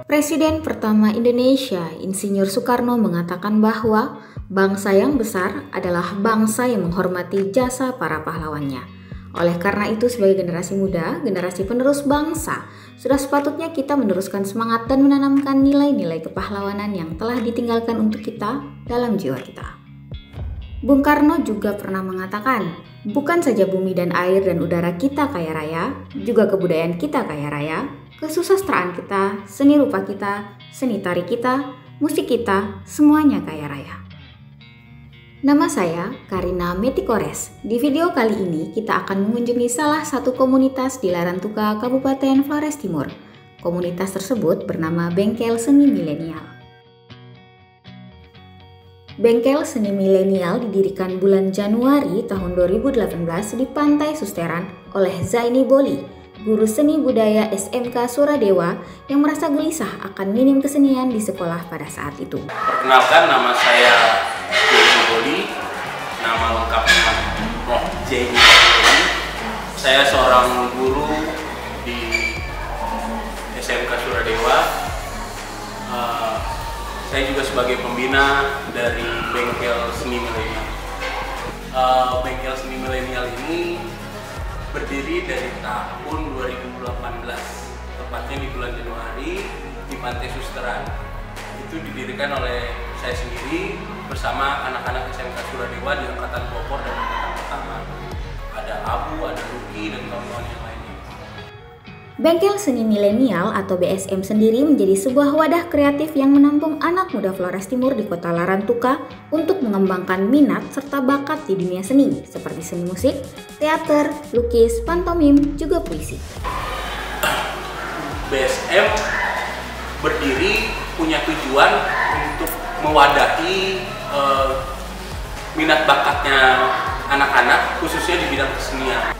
Presiden pertama Indonesia, Insinyur Soekarno mengatakan bahwa bangsa yang besar adalah bangsa yang menghormati jasa para pahlawannya. Oleh karena itu, sebagai generasi muda, generasi penerus bangsa, sudah sepatutnya kita meneruskan semangat dan menanamkan nilai-nilai kepahlawanan yang telah ditinggalkan untuk kita dalam jiwa kita. Bung Karno juga pernah mengatakan, bukan saja bumi dan air dan udara kita kaya raya, juga kebudayaan kita kaya raya, kesusastraan kita, seni rupa kita, seni tari kita, musik kita, semuanya kaya raya. Nama saya Karina Metikores. Di video kali ini kita akan mengunjungi salah satu komunitas di Larantuka, Kabupaten Flores Timur. Komunitas tersebut bernama Bengkel Seni Milenial. Bengkel Seni Milenial didirikan bulan Januari tahun 2018 di Pantai Susteran oleh Zaini Boli, guru seni budaya SMK Suradewa yang merasa gelisah akan minim kesenian di sekolah pada saat itu. Perkenalkan, nama saya Zaini Boli, nama lengkapnya Zaini Boli. Saya seorang guru di SMK Suradewa. Saya juga sebagai pembina dari Bengkel Seni Milenial. Bengkel Seni Milenial ini berdiri dari tahun 2018, tepatnya di bulan Januari di Pantai Susteran. Itu didirikan oleh saya sendiri bersama anak-anak SMK Suradewa di angkatan pelopor dan angkatan pertama. Ada Abu, ada Luki, dan kawan-kawan yang lainnya. Bengkel Seni Milenial atau BSM sendiri menjadi sebuah wadah kreatif yang menampung anak muda Flores Timur di kota Larantuka untuk mengembangkan minat serta bakat di dunia seni seperti seni musik, teater, lukis, pantomim, juga puisi. BSM berdiri punya tujuan untuk mewadahi minat bakatnya anak-anak khususnya di bidang kesenian.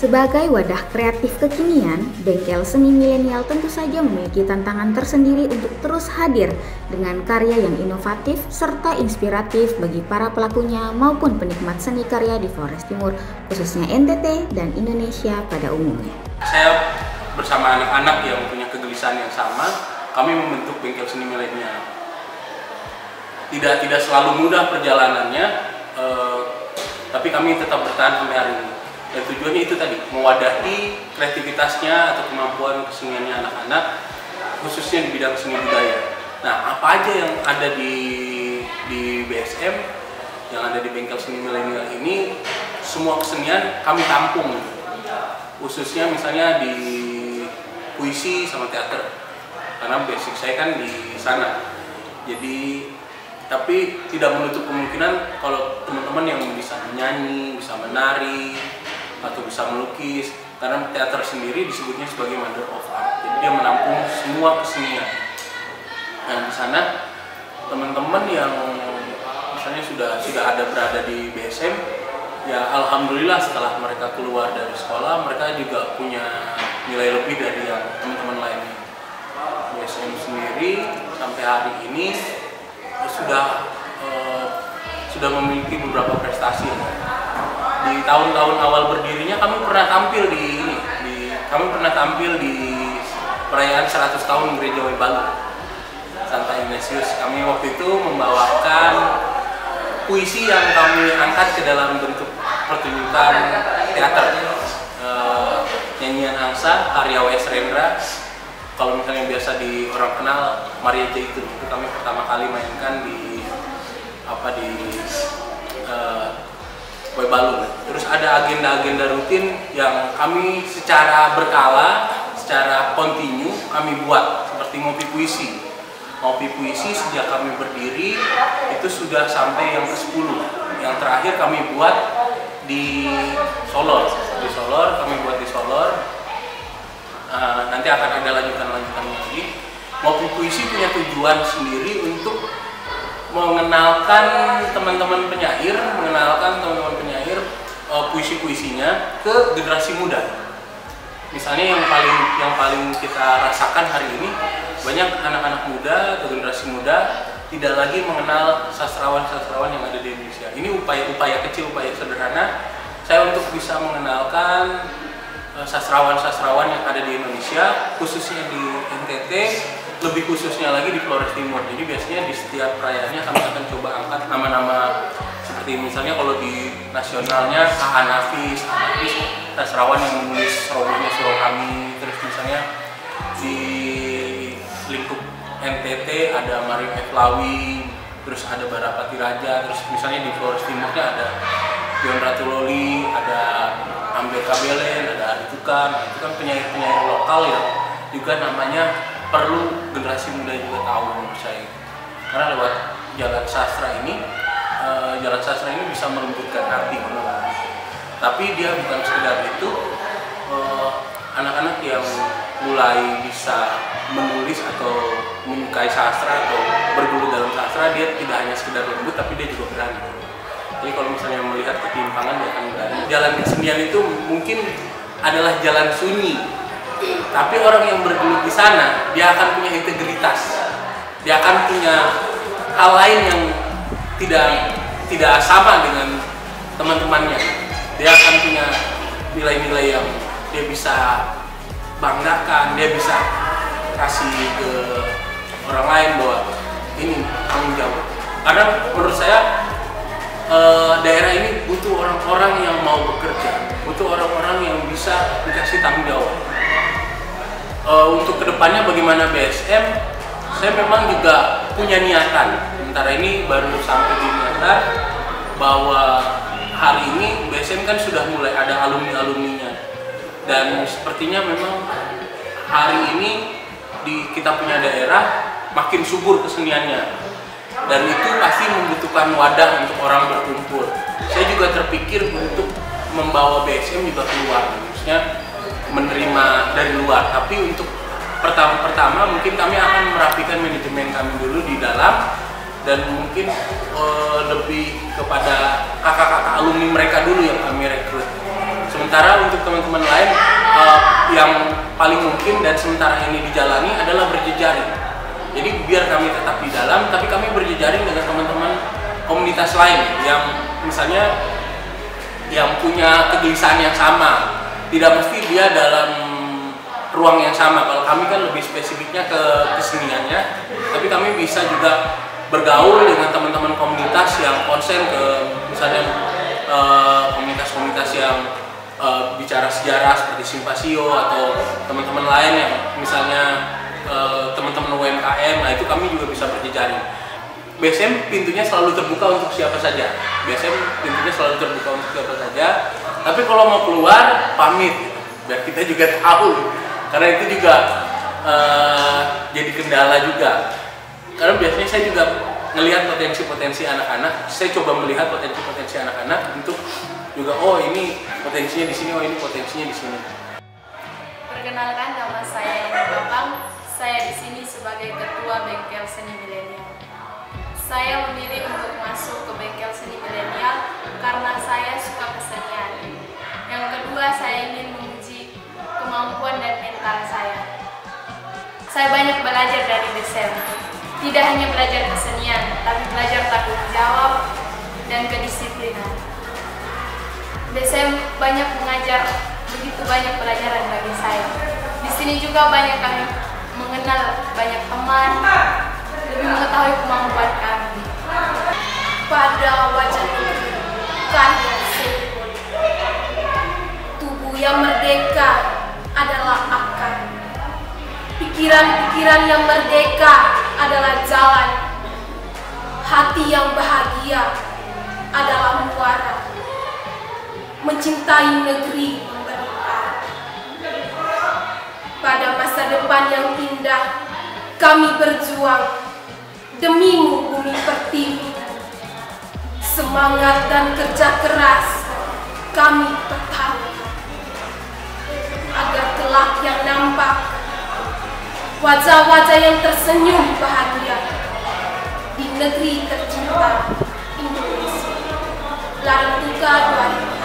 Sebagai wadah kreatif kekinian, Bengkel Seni Milenial tentu saja memiliki tantangan tersendiri untuk terus hadir dengan karya yang inovatif serta inspiratif bagi para pelakunya maupun penikmat seni karya di Flores Timur, khususnya NTT dan Indonesia pada umumnya. Saya bersama anak-anak yang punya kegelisahan yang sama, kami membentuk Bengkel Seni Milenial. Tidak selalu mudah perjalanannya, tapi kami tetap bertahan sampai hari ini. Dan tujuannya itu tadi, mewadahi kreativitasnya atau kemampuan keseniannya anak-anak, khususnya di bidang seni budaya. Nah, apa aja yang ada di BSM, yang ada di Bengkel Seni Milenial ini, semua kesenian kami tampung. Khususnya misalnya di puisi sama teater, karena basic saya kan di sana. Jadi, tapi tidak menutup kemungkinan kalau teman-teman yang bisa menyanyi, bisa menari, atau bisa melukis, karena teater sendiri disebutnya sebagai mother of art. Jadi dia menampung semua kesenian. Dan di sana teman-teman yang misalnya sudah ada berada di BSM, ya alhamdulillah setelah mereka keluar dari sekolah, mereka juga punya nilai lebih dari yang teman-teman lainnya. BSM sendiri sampai hari ini sudah memiliki beberapa prestasi. Di tahun-tahun awal berdirinya kami pernah tampil di perayaan 100 tahun Gereja Webalu Santa Ignatius. Kami waktu itu membawakan puisi yang kami angkat ke dalam bentuk pertunjukan teater, nyanyian angsa karya W.S. Rendra. Kalau misalnya biasa di orang kenal Maria Jaitun, itu kami pertama kali mainkan di Webalu. Terus ada agenda-agenda rutin yang kami secara berkala, secara kontinu kami buat, seperti ngopi puisi. Ngopi puisi sejak kami berdiri itu sudah sampai yang ke-10. Yang terakhir kami buat di Solor. Kami buat di Solor. Nanti akan ada lanjutan lagi. Ngopi puisi punya tujuan sendiri untuk mengenalkan teman-teman penyair puisi-puisinya ke generasi muda. Misalnya yang paling kita rasakan hari ini, banyak anak-anak muda atau generasi muda tidak lagi mengenal sastrawan-sastrawan yang ada di Indonesia. Ini upaya kecil, upaya sederhana saya untuk bisa mengenalkan sastrawan-sastrawan yang ada di Indonesia, khususnya di NTT, lebih khususnya lagi di Flores Timur. Jadi biasanya di setiap perayaannya kami akan coba angkat nama-nama seperti misalnya kalau di nasionalnya Kak Anafis Tasrawan yang menulis robohnya surau kami. Terus misalnya di lingkup NTT ada Mario Eflawi, terus ada Barapati Raja, terus misalnya di Flores Timurnya ada Dion Ratuloli, ada Amber Kabelen, ada Aritukan. Nah, itu kan penyair-penyair lokal yang juga namanya perlu generasi muda juga tahu menurut saya. Karena lewat jalan sastra ini bisa melembutkan hati orang. Tapi dia bukan sekedar itu, anak-anak yang mulai bisa menulis atau menyukai sastra atau bergelut dalam sastra, dia tidak hanya sekedar lembut tapi dia juga berani. Jadi kalau misalnya melihat ketimpangan dia akan berani. Jalan kesenian itu mungkin adalah jalan sunyi, tapi orang yang bergelut di sana dia akan punya integritas, dia akan punya hal lain yang tidak sama dengan teman-temannya. Dia akan punya nilai-nilai yang dia bisa banggakan, dia bisa kasih ke orang lain bahwa ini tanggung jawab. Karena menurut saya daerah ini butuh orang-orang yang mau bekerja, butuh orang-orang yang bisa dikasih tanggung jawab. Untuk kedepannya bagaimana BSM, saya memang juga punya niatan. Sementara ini baru sampai di niatan bahwa hari ini BSM kan sudah mulai ada alumni-alumninya, dan sepertinya memang hari ini di kita punya daerah makin subur keseniannya, dan itu pasti membutuhkan wadah untuk orang berkumpul. Saya juga terpikir untuk membawa BSM juga keluar, maksudnya menerima dari luar. Tapi untuk pertama mungkin kami akan merapikan manajemen kami dulu di dalam, dan mungkin lebih kepada kakak-kakak alumni mereka dulu yang kami rekrut. Sementara untuk teman-teman lain yang paling mungkin dan sementara ini dijalani adalah berjejaring. Jadi biar kami tetap di dalam, tapi kami berjejaring dengan teman-teman komunitas lain yang misalnya yang punya kegelisahan yang sama. Tidak mesti dia dalam ruang yang sama. Kalau kami kan lebih spesifiknya ke keseniannya, tapi kami bisa juga bergaul dengan teman-teman komunitas yang konsen ke misalnya komunitas-komunitas yang bicara sejarah seperti Simpasio, atau teman-teman lain yang misalnya teman-teman UMKM. Nah, itu kami juga bisa berjejaring. BSM pintunya selalu terbuka untuk siapa saja. BSM pintunya selalu terbuka untuk siapa saja. Tapi kalau mau keluar, pamit gitu, biar kita juga tahu. Karena itu juga jadi kendala juga. Karena biasanya saya juga melihat potensi-potensi anak-anak. Saya coba melihat potensi-potensi anak-anak untuk juga, oh ini potensinya di sini, oh ini potensinya di sini. Perkenalkan, nama saya Eni Bambang. Saya di sini sebagai ketua Bengkel Seni Milenial. Saya memilih untuk masuk ke Bengkel Seni Milenial karena saya suka kesenian. Yang kedua, saya ingin menguji kemampuan dan mental saya. Saya banyak belajar dari BSM. Tidak hanya belajar kesenian, tapi belajar tanggung jawab dan kedisiplinan. BSM banyak mengajar begitu banyak pelajaran bagi saya. Di sini juga banyak kami mengenal banyak teman, lebih mengetahui kemampuan kami. Pada wajah negeri, karya simbol. Tubuh yang merdeka adalah akar. Pikiran-pikiran yang merdeka adalah jalan. Hati yang bahagia adalah muara. Mencintai negeri memberikan. Pada masa depan yang indah, kami berjuang demimu bumi pertiwi. Semangat dan kerja keras kami pertaruhkan agar kelak yang nampak wajah-wajah yang tersenyum bahagia di negeri tercinta Indonesia. Larang Tuka 2000.